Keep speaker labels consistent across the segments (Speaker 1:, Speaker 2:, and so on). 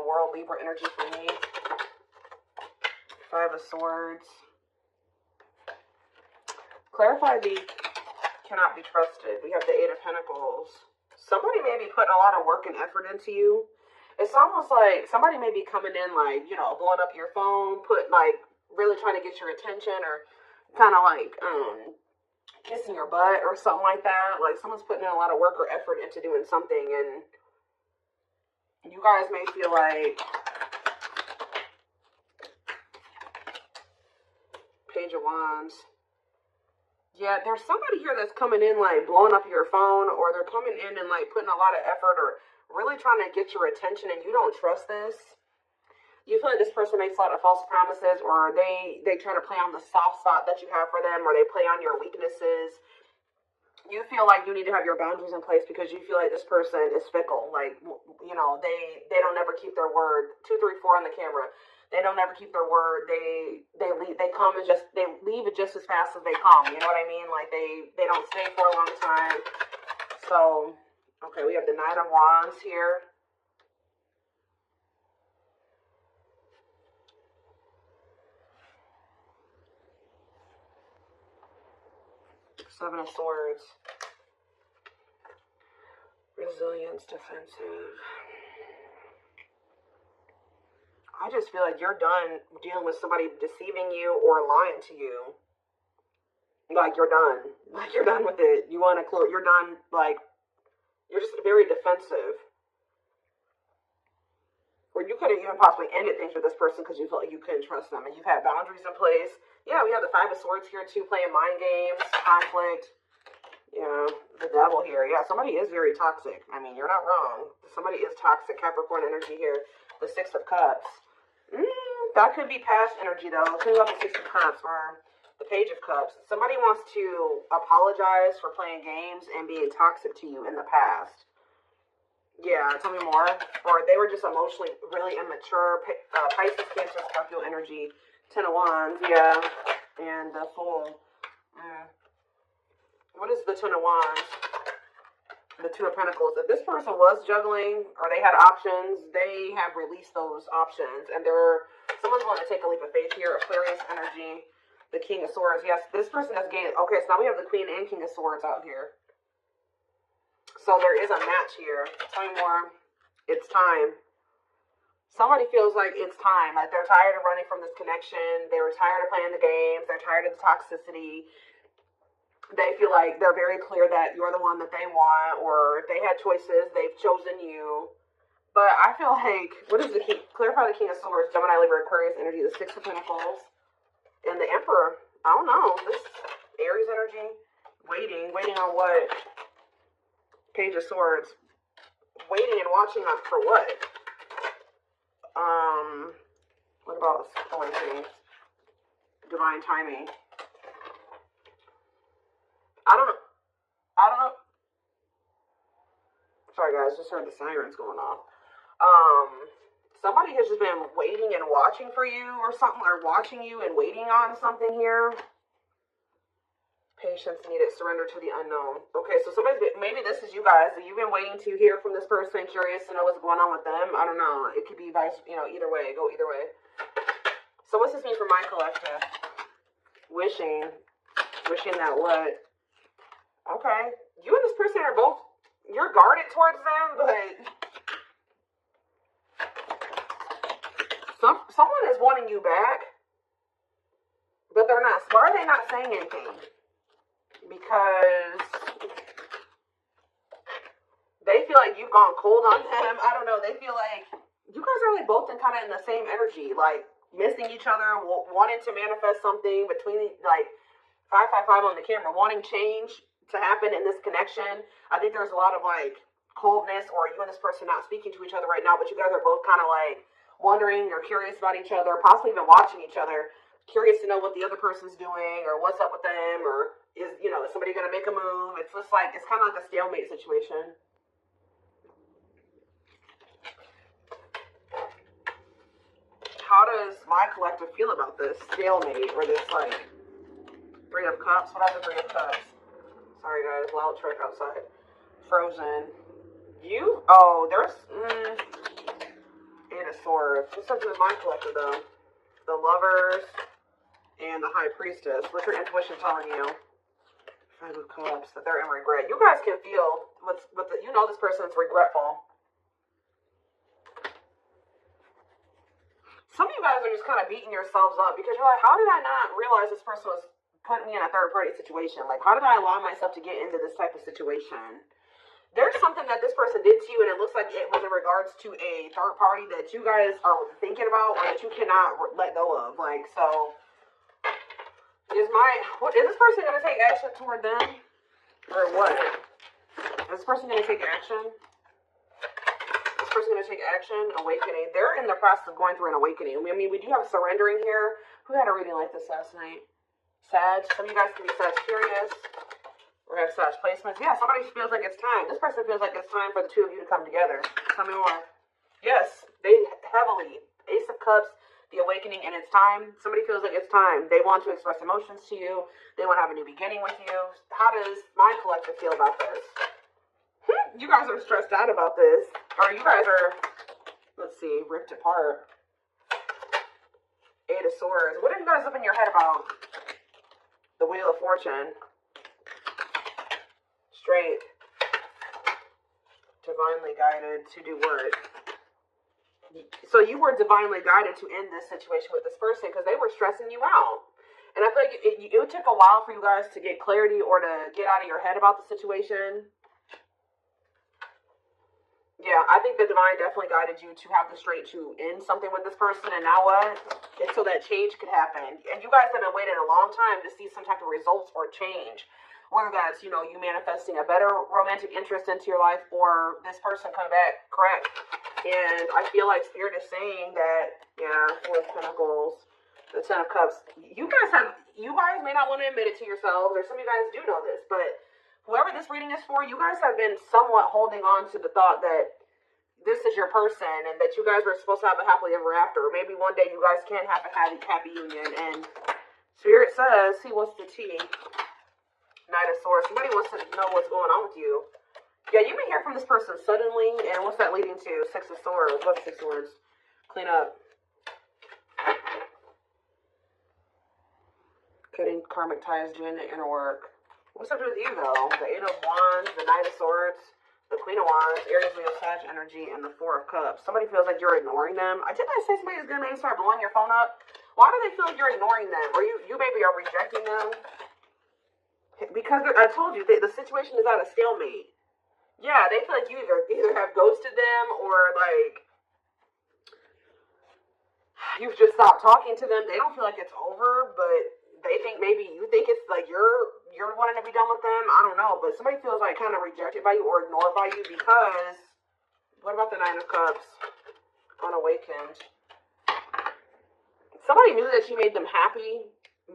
Speaker 1: world, Libra energy for me. Five of Swords. Clarify the cannot be trusted. We have the Eight of Pentacles. Somebody may be putting a lot of work and effort into you. It's almost like somebody may be coming in like, you know, blowing up your phone, really trying to get your attention, or kind of like kissing your butt or something like that. Like someone's putting in a lot of work or effort into doing something, and you guys may feel like Page of Wands. Yeah, there's somebody here that's coming in like blowing up your phone, or they're coming in and like putting a lot of effort or really trying to get your attention, and you don't trust this. You feel like this person makes a lot of false promises, or they try to play on the soft spot that you have for them, or they play on your weaknesses. You feel like you need to have your boundaries in place because you feel like this person is fickle. Like, you know, they don't ever keep their word. 2, 3, 4 on the camera. They don't ever keep their word. They leave. They come and they leave it just as fast as they come. You know what I mean? Like they don't stay for a long time. So, okay, we have the Knight of Wands here. Seven of Swords. Resilience, defensive. I just feel like you're done dealing with somebody deceiving you or lying to you. Like you're done. Like you're done with it. You want to close. You're done. Like you're just very defensive. Or you could have even possibly ended things with this person because you felt like you couldn't trust them, and you've had boundaries in place. Yeah, we have the Five of Swords here too, playing mind games, conflict. Yeah, the Devil here. Yeah, somebody is very toxic. I mean, you're not wrong. Somebody is toxic. Capricorn energy here. The Six of Cups. That could be past energy though. Think about the Six of Cups or the Page of Cups. Somebody wants to apologize for playing games and being toxic to you in the past. Yeah, tell me more. Or they were just emotionally really immature. Pisces, Cancer, Scorpio energy. Ten of Wands, yeah. And the Fool. What is the Ten of Wands? The Two of Pentacles. If this person was juggling or they had options, they have released those options. And someone's going to take a leap of faith here. Aquarius energy. The King of Swords. Yes, this person has gained. Okay, so now we have the Queen and King of Swords out here. So there is a match here. Tell me more. It's time. Somebody feels like it's time. Like they're tired of running from this connection. They were tired of playing the games. They're tired of the toxicity. They feel like they're very clear that you're the one that they want, or if they had choices, they've chosen you. But I feel like, what is the King? Clarify the King of Swords, Gemini, Libra, Aquarius energy, the Six of Pentacles, and the Emperor. I don't know. This Aries energy, waiting on what? Page of Swords, waiting and watching up for what? What about divine timing? I don't know. Sorry guys, just heard the sirens going off. Somebody has just been waiting and watching for you or something, or watching you and waiting on something here. Patience needed, surrender to the unknown. Okay, so maybe this is you guys. You've been waiting to hear from this person, curious to know what's going on with them. I don't know. It could be either way. Go either way. So what's this mean for my collective? Wishing that what? Okay. You and this person are both, you're guarded towards them, but someone is wanting you back, but they're not. Why are they not saying anything? Because they feel like you've gone cold on them. I don't know. They feel like you guys are like both in the same energy, like missing each other, wanting to manifest something between like 555 on the camera, wanting change to happen in this connection. I think there's a lot of like coldness, or you and this person not speaking to each other right now, but you guys are both kind of like wondering or curious about each other, possibly even watching each other, curious to know what the other person's doing or what's up with them, or is somebody going to make a move? It's just like, it's kind of like a stalemate situation. How does my collective feel about this stalemate, or this like Three of Cups? What are the Three of Cups? Sorry guys, loud truck outside. Frozen. There's Eight of Swords. What's up with my collective, though? The Lovers and the High Priestess. What's your intuition telling you? Five of Cups. That they're in regret. You guys can feel you know this person's regretful. Some of you guys are just kind of beating yourselves up because you're like, how did I not realize this person was putting me in a third-party situation? Like, how did I allow myself to get into this type of situation? There's something that this person did to you, and it looks like it was in regards to a third party that you guys are thinking about or that you cannot let go of. Like, so, is this person going to take action toward them? Or what? Is this person going to take action? This person going to take action? Awakening. They're in the process of going through an awakening. I mean, we do have surrendering here. Who had a reading like this last night? Sag. Some of you guys can be Sagittarius. Or have Sag placements. Yeah, somebody feels like it's time. This person feels like it's time for the two of you to come together. Tell me more. Yes, they heavily. Ace of Cups, the awakening, and it's time. Somebody feels like it's time. They want to express emotions to you. They want to have a new beginning with you. How does my collective feel about this? You guys are stressed out about this. Or you guys are, let's see, ripped apart. Eight of Swords. What are you guys up in your head about? The Wheel of Fortune. Straight. Divinely guided to do what? So you were divinely guided to end this situation with this person because they were stressing you out. And I feel like it took a while for you guys to get clarity or to get out of your head about the situation. Yeah, I think the divine definitely guided you to have the straight to end something with this person. And now what? It's so that change could happen. And you guys have been waiting a long time to see some type of results or change. Whether that's, you manifesting a better romantic interest into your life or this person coming back correct. And I feel like Spirit is saying that, yeah, Four of Pentacles, the Ten of Cups. You guys may not want to admit it to yourselves, or some of you guys do know this, but whoever this reading is for, you guys have been somewhat holding on to the thought that this is your person and that you guys were supposed to have a happily ever after. Or maybe one day you guys can have a happy union. And Spirit says, see, what's the tea? Knight of Swords. Somebody wants to know what's going on with you. Yeah, you may hear from this person suddenly. And what's that leading to? Six of Swords. What's Six of Swords? Clean up. Cutting karmic ties, doing the inner work. What's up with you, though? The Eight of Wands, the Knight of Swords, the Queen of Wands, Aries, Leo, Sag energy, and the Four of Cups. Somebody feels like you're ignoring them. Didn't I say somebody is going to maybe start blowing your phone up? Why do they feel like you're ignoring them? Or you maybe are rejecting them? Because I told you, the situation is at a stalemate. Yeah, they feel like you either have ghosted them or, like, you've just stopped talking to them. They don't feel like it's over, but they think maybe you think it's like you're wanting to be done with them. I don't know, but somebody feels like kind of rejected by you or ignored by you because, what about the Nine of Cups? Unawakened. Somebody knew that you made them happy,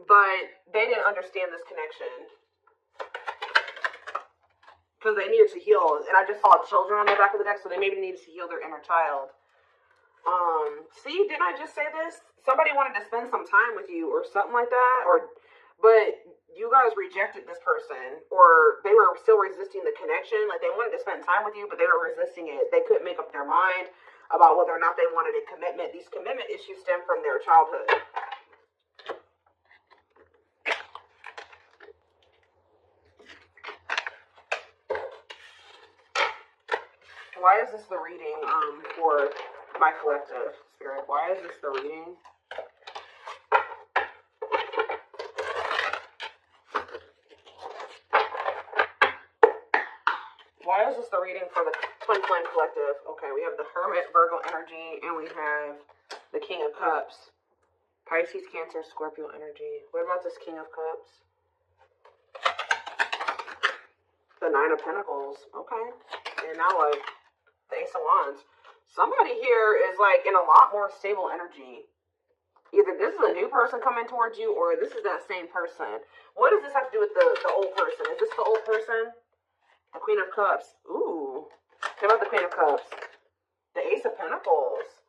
Speaker 1: but they didn't understand this connection. Because they needed to heal. And I just saw children on the back of the deck, so they maybe needed to heal their inner child. See, didn't I just say this? Somebody wanted to spend some time with you or something like that. But you guys rejected this person. Or they were still resisting the connection. Like, they wanted to spend time with you, but they were resisting it. They couldn't make up their mind about whether or not they wanted a commitment. These commitment issues stem from their childhood. Why is this the reading for my collective, Spirit? Why is this the reading? Why is this the reading for the Twin Flame Collective? Okay, we have the Hermit, Virgo energy, and we have the King of Cups. Pisces, Cancer, Scorpio energy. What about this King of Cups? The Nine of Pentacles. Okay. And now, like, the Ace of Wands. Somebody here is like in a lot more stable energy. Either this is a new person coming towards you or this is that same person. What does this have to do with the old person? Is this the old person? The Queen of Cups. Ooh. What about the Queen of Cups? The Ace of Pentacles.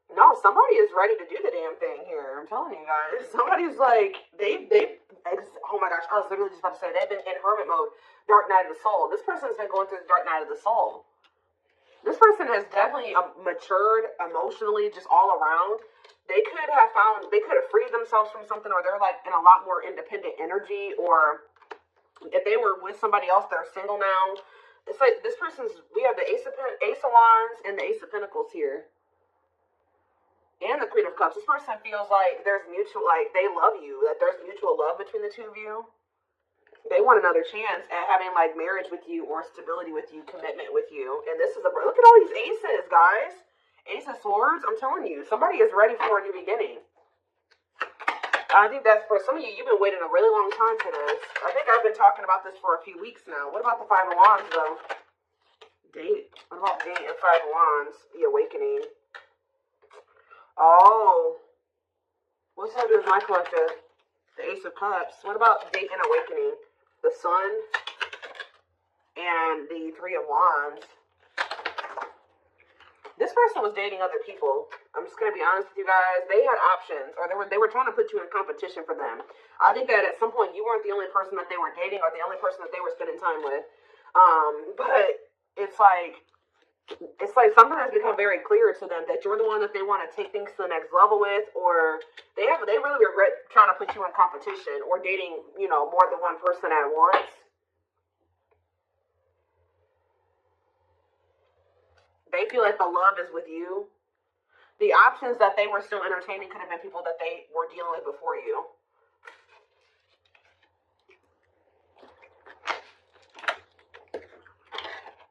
Speaker 1: No, somebody is ready to do the damn thing here. I'm telling you guys. Somebody's like, oh my gosh, I was literally just about to say, they've been in hermit mode. Dark night of the soul. This person's been going through the dark night of the soul. This person has definitely matured emotionally, just all around. They could have freed themselves from something, or they're like in a lot more independent energy, or if they were with somebody else, they're single now. It's like this person's, we have the Ace of Wands and the Ace of Pentacles here. And the Queen of Cups. This person feels like there's mutual, like they love you, that there's mutual love between the two of you. They want another chance at having like marriage with you, or stability with you, commitment with you. And this is look at all these aces, guys. Ace of Swords, I'm telling you, somebody is ready for a new beginning. I think that's for some of you, you've been waiting a really long time for this. I think I've been talking about this for a few weeks now. What about the Five of Wands, though? Date. What about date and Five of Wands? The awakening. Oh. What's that with my collective? The Ace of Cups. What about date and awakening? The Sun and the Three of Wands. This person was dating other people. I'm just going to be honest with you guys. They had options, or they were trying to put you in competition for them. I think that at some point you weren't the only person that they were dating, or the only person that they were spending time with. But it's like something has become very clear to them that you're the one that they want to take things to the next level with, or they really regret trying to put you in competition or dating, more than one person at once. They feel like the love is with you. The options that they were still entertaining could have been people that they were dealing with before you.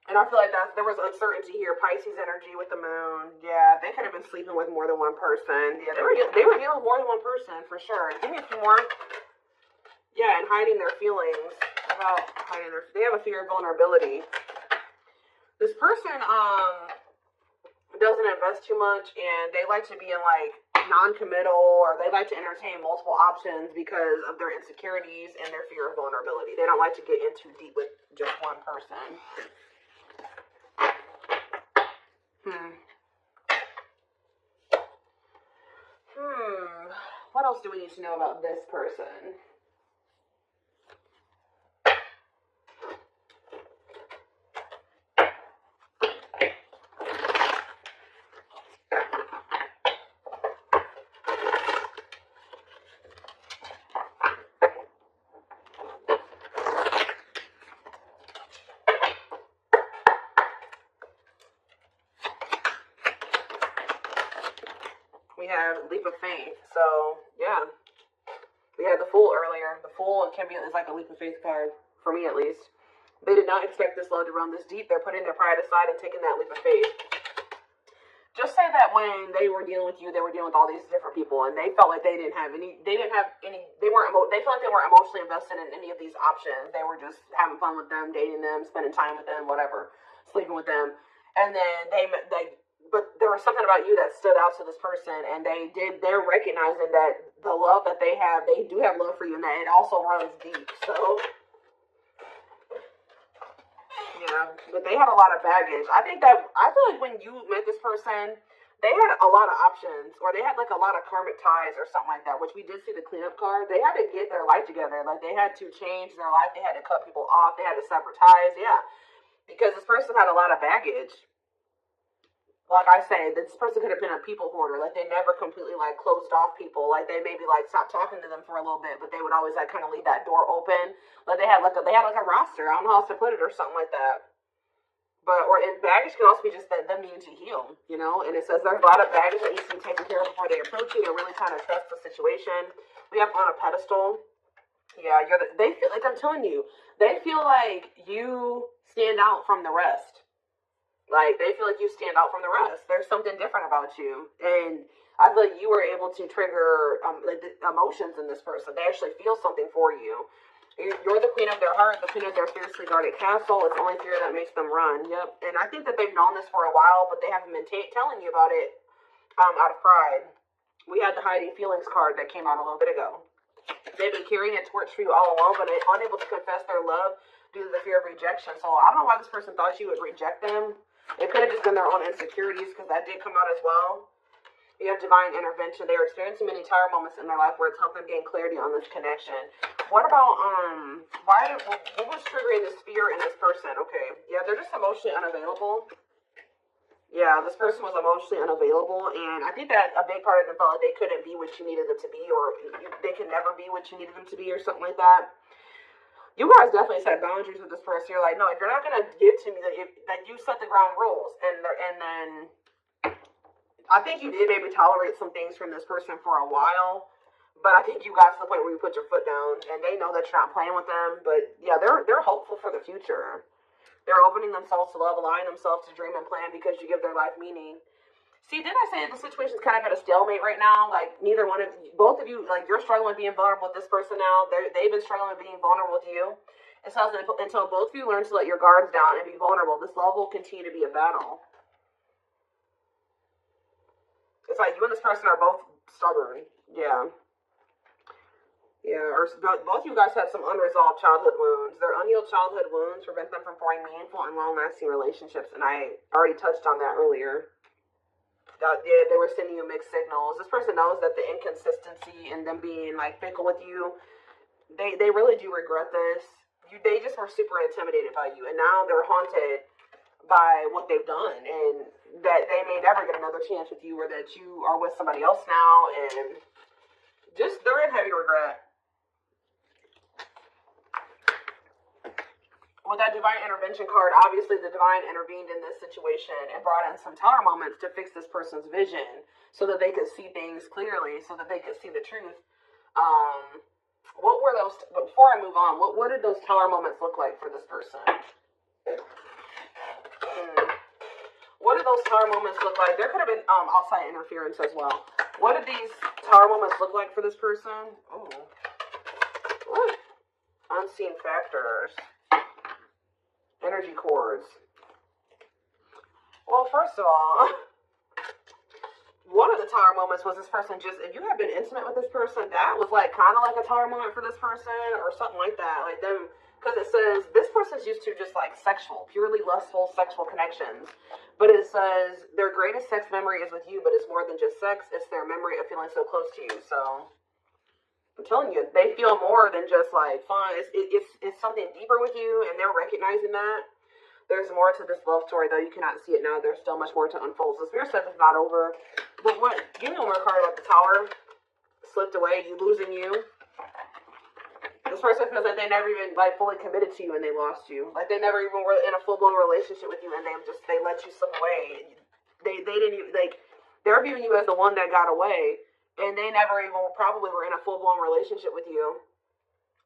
Speaker 1: And I feel like there was uncertainty here. Pisces energy with the moon. Yeah, they could have been sleeping with more than one person. Yeah, they were dealing with more than one person for sure. Give me a few more. Yeah, and hiding their feelings. About hiding they have a fear of vulnerability. This person doesn't invest too much, and they like to be in like non-committal, or they like to entertain multiple options because of their insecurities and their fear of vulnerability. They don't like to get in too deep with just one person. What else do we need to know about this person? We have leap of faith. So, yeah. We had the Fool earlier. The Fool is like a leap of faith card, for me at least. They did not expect this love to run this deep. They're putting their pride aside and taking that leap of faith. Just say that when they were dealing with you, they were dealing with all these different people, and they felt like they felt like they weren't emotionally invested in any of these options. They were just having fun with them, dating them, spending time with them, whatever, sleeping with them. And then but there was something about you that stood out to this person, and they're recognizing that the love that they do have love for you, and that it also runs deep. So, yeah, but they had a lot of baggage. I feel like when you met this person, they had a lot of options, or they had like a lot of karmic ties or something like that, which we did see the cleanup card. They had to get their life together. Like, they had to change their life. They had to cut people off. They had to sever ties. Yeah, because this person had a lot of baggage. Like I say, this person could have been a people hoarder. Like, they never completely like closed off people. Like, they maybe like stopped talking to them for a little bit, but they would always like kind of leave that door open. Like, they had like a roster. I don't know how else to put it, or something like that. And baggage can also be just them needing to heal, And it says there's a lot of baggage that needs to be taken care of before they approach you. They're really trying to trust the situation. We have on a pedestal. Yeah, they feel like, I'm telling you, they feel like you stand out from the rest. Like, they feel like you stand out from the rest. There's something different about you. And I feel like you were able to trigger the emotions in this person. They actually feel something for you. You're the queen of their heart, the queen of their fiercely guarded castle. It's only fear that makes them run. Yep. And I think that they've known this for a while, but they haven't been telling you about it out of pride. We had the hiding feelings card that came out a little bit ago. They've been carrying a torch for you all along, but unable to confess their love due to the fear of rejection. So I don't know why this person thought you would reject them. It could have just been their own insecurities, because that did come out as well. You have divine intervention. They are experiencing many tired moments in their life where it's helped them gain clarity on this connection. What about, what was triggering this fear in this person? Okay. Yeah, they're just emotionally unavailable. Yeah, this person was emotionally unavailable, and I think that a big part of them felt like they couldn't be what you needed them to be, or they could never be what you needed them to be, or something like that. You guys definitely set boundaries with this person. You're like, no, if you're not gonna give to me, that you set the ground rules, and then I think you did maybe tolerate some things from this person for a while, but I think you got to the point where you put your foot down, and they know that you're not playing with them. But yeah, they're hopeful for the future. They're opening themselves to love, allowing themselves to dream and plan because you give their life meaning. See, didn't I say that the situation's kind of at a stalemate right now? Like, neither one of you, both of you, like, you're struggling with being vulnerable with this person now. They've been struggling with being vulnerable with you. And so until both of you learn to let your guards down and be vulnerable, this love will continue to be a battle. It's like you and this person are both stubborn. Yeah. Yeah, or both you guys have some unresolved childhood wounds. Their unhealed childhood wounds prevent them from forming meaningful and long-lasting relationships, and I already touched on that earlier. Yeah, they were sending you mixed signals. This person knows that the inconsistency and them being like fickle with you, they really do regret this. They just were super intimidated by you, and now they're haunted by what they've done, and that they may never get another chance with you, or that you are with somebody else now, and just they're in heavy regret. With that divine intervention card, obviously the divine intervened in this situation and brought in some tower moments to fix this person's vision so that they could see things clearly, so that they could see the truth. What were those, before I move on, what did those tower moments look like for this person? What did those tower moments look like? There could have been outside interference as well. What did these tower moments look like for this person? Oh, what? Unseen factors. Energy cords. Well, first of all, one of the tower moments was this person just, if you have been intimate with this person, that was like kind of like a tower moment for this person or something like that. Like them, because it says this person's used to just like sexual, purely lustful sexual connections. But it says their greatest sex memory is with you, but it's more than just sex. It's their memory of feeling so close to you. So I'm telling you, they feel more than just like fun. It's something deeper with you, and they're recognizing that. There's more to this love story, though. You cannot see it now. There's still much more to unfold. So Spirit says it's not over. But what? Give me one more card about the Tower. Slipped away. You losing you. This person feels like they never even like fully committed to you, and they lost you. Like they never even were in a full blown relationship with you, and they let you slip away. They didn't even like. They're viewing you as the one that got away. And they never even probably were in a full-blown relationship with you.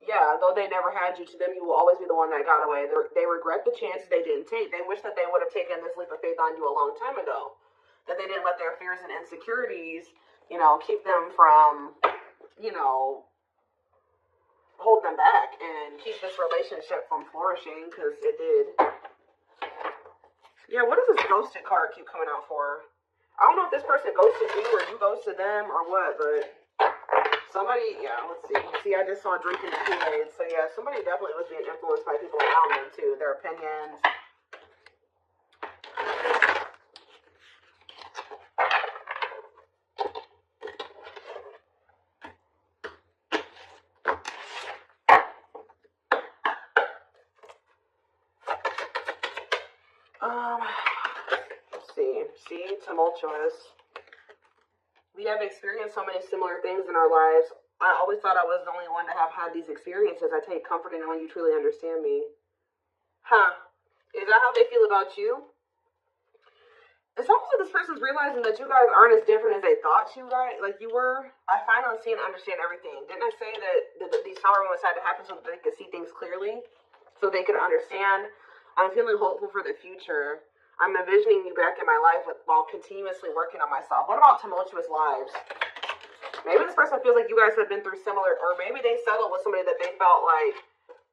Speaker 1: Yeah, though they never had you, to them you will always be the one that got away. They regret the chances they didn't take. They wish that they would have taken this leap of faith on you a long time ago. That they didn't let their fears and insecurities, keep them from, hold them back and keep this relationship from flourishing, because it did. Yeah, what does this ghosted card keep coming out for? I don't know if this person ghosted you or you ghosted them or what, but somebody, yeah, let's see. See, I just saw drinking the Kool-Aid. So, yeah, somebody definitely was being influenced by people around them, too. Their opinions. See, tumultuous. We have experienced so many similar things in our lives. I always thought I was the only one to have had these experiences. I take comfort in knowing you truly understand me. Huh. Is that how they feel about you? It's almost like this person's realizing that you guys aren't as different as they thought you were. I finally see and understand everything. Didn't I say that these tower moments had to happen so that they could see things clearly? So they could understand? I'm feeling hopeful for the future. I'm envisioning you back in my life while continuously working on myself. What about tumultuous lives? Maybe this person feels like you guys have been through similar, or maybe they settled with somebody that they felt like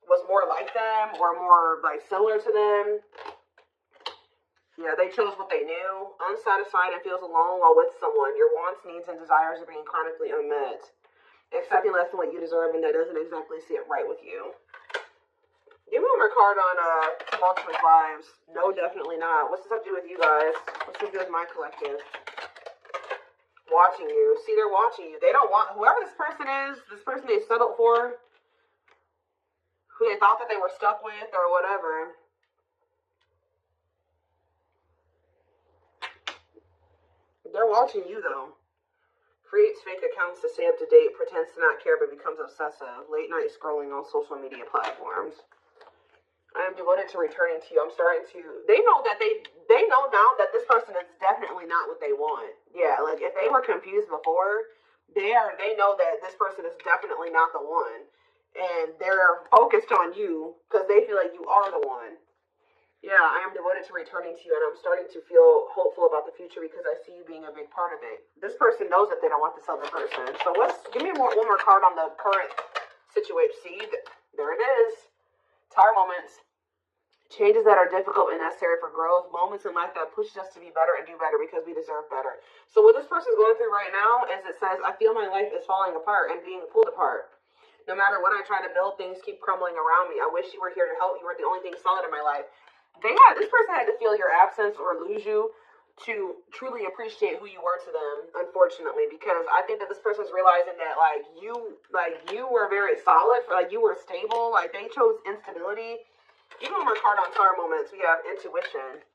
Speaker 1: was more like them or more like similar to them. Yeah, they chose what they knew. Unsatisfied and feels alone while with someone. Your wants, needs, and desires are being chronically unmet. Accepting less than what you deserve, and that doesn't exactly sit right with you. Give me one more card on tumultuous lives. No, definitely not. What's this have to do with you guys? What's this have to do with my collective? Watching you. See, they're watching you. They don't want, whoever this person is, this person they settled for, who they thought that they were stuck with or whatever. They're watching you, though. Creates fake accounts to stay up to date, pretends to not care, but becomes obsessive. Late night scrolling on social media platforms. I am devoted to returning to you. I'm starting to. They know that they know now that this person is definitely not what they want. Yeah, like if they were confused before, they know that this person is definitely not the one, and they're focused on you because they feel like you are the one. Yeah, I am devoted to returning to you, and I'm starting to feel hopeful about the future because I see you being a big part of it. This person knows that they don't want this other person. So give me one more card on the current situation. See, there it is. Tower moments. Changes that are difficult and necessary for growth. Moments in life that pushes us to be better and do better because we deserve better. So what this person is going through right now is it says, I feel my life is falling apart and being pulled apart. No matter what I try to build, things keep crumbling around me. I wish you were here to help. You were the only thing solid in my life. This person had to feel your absence or lose you to truly appreciate who you were to them, unfortunately, because I think that this person's realizing that you were very solid, you were stable, they chose instability. Even when we're card on tower moments, we have intuition.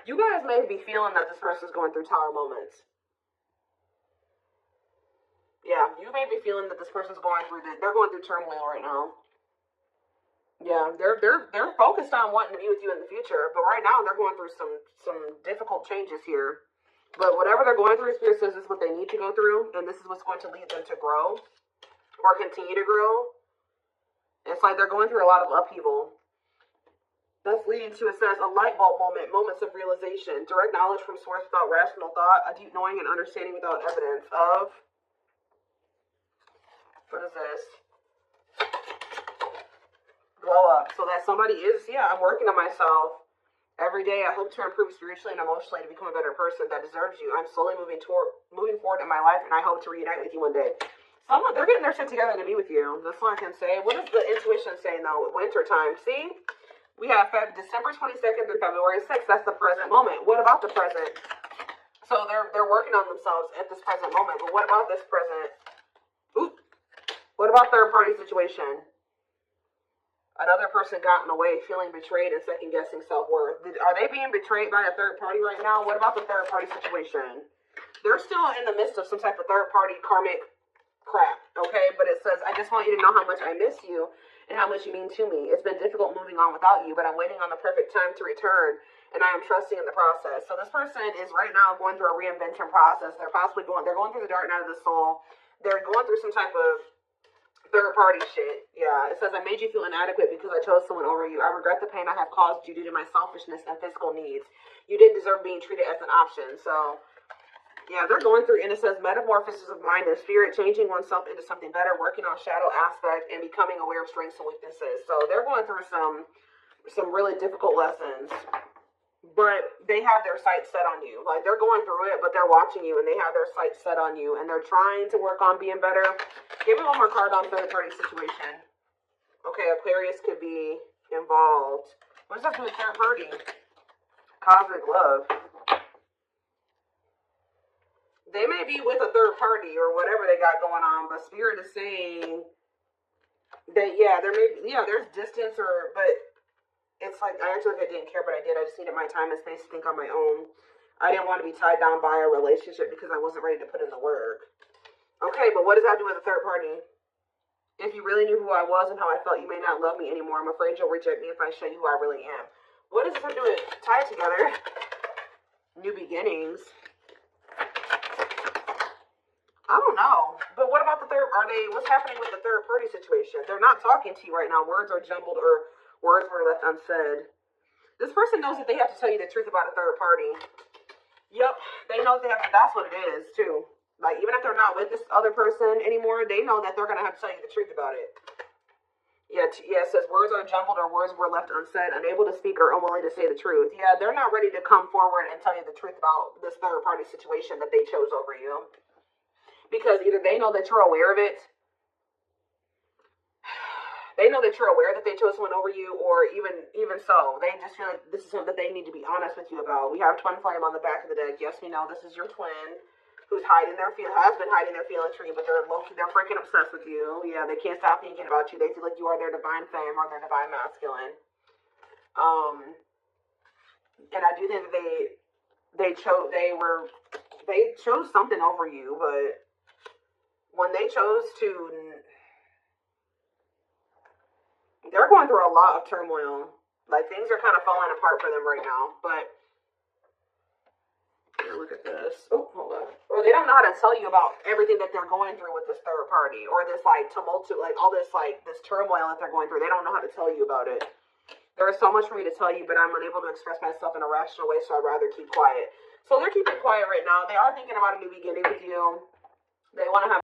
Speaker 1: You guys may be feeling that this person's going through tower moments. Yeah, you may be feeling that this person's going through turmoil right now. Yeah, they're focused on wanting to be with you in the future, but right now they're going through some difficult changes here. But whatever they're going through, Spirit says this is what they need to go through, and this is what's going to lead them to grow or continue to grow. It's like they're going through a lot of upheaval. That's leading to, it says, a light bulb moment, moments of realization, direct knowledge from source without rational thought, a deep knowing and understanding without evidence of, what is this? Glow up. So that somebody is, I'm working on myself. Every day I hope to improve spiritually and emotionally to become a better person that deserves you. I'm slowly moving forward in my life, and I hope to reunite with you one day. They're getting their shit together to be with you. That's all I can say. What is the intuition saying, though? Winter time. See? We have December 22nd through February 6th. That's the present moment. What about the present? So they're working on themselves at this present moment. But what about this present? What about third party situation? Another person got in the way, feeling betrayed and second guessing self-worth. Are they being betrayed by a third party right now? What about the third party situation? They're still in the midst of some type of third party karmic crap, okay? But it says, I just want you to know how much I miss you and how much you mean to me. It's been difficult moving on without you, but I'm waiting on the perfect time to return, and I am trusting in the process. So this person is right now going through a reinvention process. They're going through the dark night of the soul. They're going through some type of third party shit. Yeah, it says, I made you feel inadequate because I chose someone over you. I regret the pain I have caused you due to my selfishness and physical needs. You didn't deserve being treated as an option. So yeah, they're going through, and it says, metamorphosis of mind and spirit, changing oneself into something better, working on shadow aspect, and becoming aware of strengths and weaknesses. So they're going through some really difficult lessons, but they have their sights set on you. Like, they're going through it, but they're watching you, and they have their sights set on you, and they're trying to work on being better. Give me one more card on third party situation. Okay, Aquarius could be involved. What does that do with third party? Cosmic love. They may be with a third party or whatever they got going on, but Spirit is saying that, there's distance but it's like, I actually didn't care, but I did. I just needed my time and space to think on my own. I didn't want to be tied down by a relationship because I wasn't ready to put in the work. Okay, but what does that do with a third party? If you really knew who I was and how I felt, you may not love me anymore. I'm afraid you'll reject me if I show you who I really am. What does this have to do with tie it together? New beginnings. I don't know. But what about what's happening with the third party situation? They're not talking to you right now. Words are jumbled or words were left unsaid. This person knows that they have to tell you the truth about a third party. Yep, they know that's what it is, too. Like, even if they're not with this other person anymore, they know that they're going to have to tell you the truth about it. Yeah, it says words are jumbled or words were left unsaid, unable to speak or unwilling to say the truth. Yeah, they're not ready to come forward and tell you the truth about this third party situation that they chose over you. Because either they know that you're aware of it, they know that you're aware that they chose someone over you, or even so, they just feel like this is something that they need to be honest with you about. We have twin flame on the back of the deck. Yes, we know this is your twin who's has been hiding their feelings for you, but they're freaking obsessed with you. Yeah, they can't stop thinking about you. They feel like you are their divine femme or their divine masculine. And I do think that they they chose something over you, but when they chose to, they're going through a lot of turmoil. Like, things are kind of falling apart for them right now, but look at this. Oh, hold on. Or they don't know how to tell you about everything that they're going through with this third party, or this like tumult, like all this like this turmoil that they're going through. They don't know how to tell you about it. There is so much for me to tell you, but I'm unable to express myself in a rational way, so I'd rather keep quiet. So they're keeping quiet right now. They are thinking about a new beginning with you. They want to have